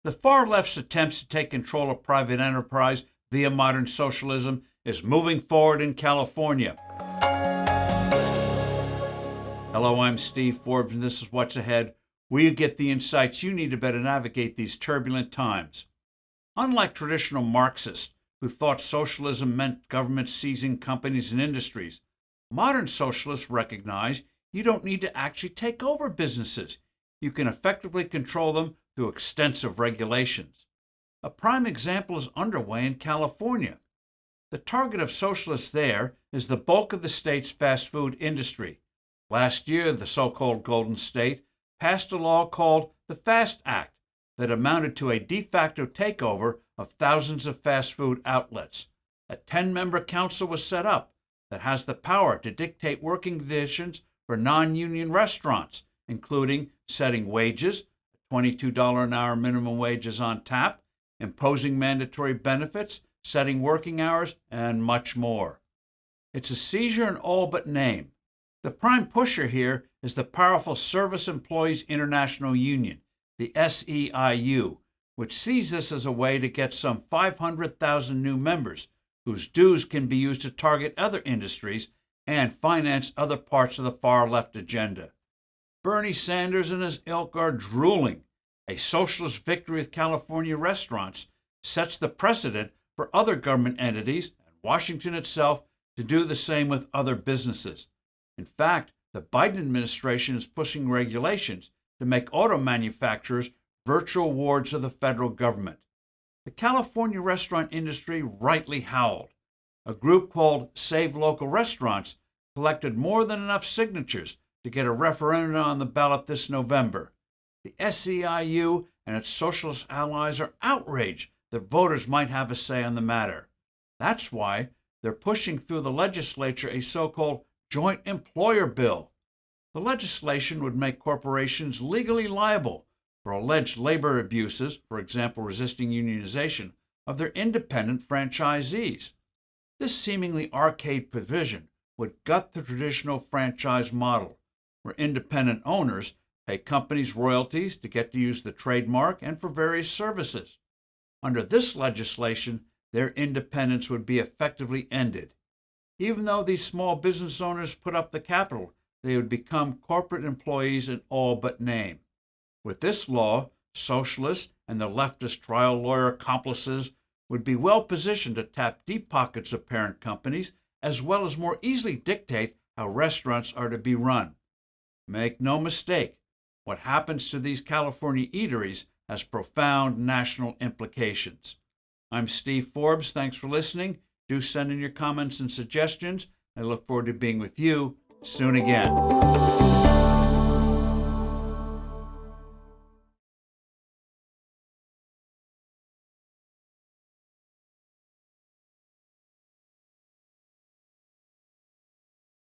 The far left's attempts to take control of private enterprise via modern socialism is moving forward in California. Hello, I'm Steve Forbes, and this is What's Ahead, where you get the insights you need to better navigate these turbulent times. Unlike traditional Marxists, who thought socialism meant government seizing companies and industries, modern socialists recognize you don't need to actually take over businesses. You can effectively control them through extensive regulations. A prime example is underway in California. The target of socialists there is the bulk of the state's fast food industry. Last year, the so-called Golden State passed a law called the FAST Act that amounted to a de facto takeover of thousands of fast food outlets. A 10-member council was set up that has the power to dictate working conditions for non-union restaurants, including setting wages, $22 an hour minimum wage is on tap, imposing mandatory benefits, setting working hours, and much more. It's a seizure in all but name. The prime pusher here is the powerful Service Employees International Union, the SEIU, which sees this as a way to get some 500,000 new members, whose dues can be used to target other industries and finance other parts of the far-left agenda. Bernie Sanders and his ilk are drooling. A socialist victory with California restaurants sets the precedent for other government entities and Washington itself to do the same with other businesses. In fact, the Biden administration is pushing regulations to make auto manufacturers virtual wards of the federal government. The California restaurant industry rightly howled. A group called Save Local Restaurants collected more than enough signatures to get a referendum on the ballot this November. The SEIU and its socialist allies are outraged that voters might have a say on the matter. That's why they're pushing through the legislature a so-called joint employer bill. The legislation would make corporations legally liable for alleged labor abuses, for example, resisting unionization, of their independent franchisees. This seemingly arcade provision would gut the traditional franchise model, where independent owners pay companies royalties to get to use the trademark and for various services. Under this legislation, their independence would be effectively ended. Even though these small business owners put up the capital, they would become corporate employees in all but name. With this law, socialists and their leftist trial lawyer accomplices would be well positioned to tap deep pockets of parent companies, as well as more easily dictate how restaurants are to be run. Make no mistake, what happens to these California eateries has profound national implications. I'm Steve Forbes. Thanks for listening. Do send in your comments and suggestions. I look forward to being with you soon again.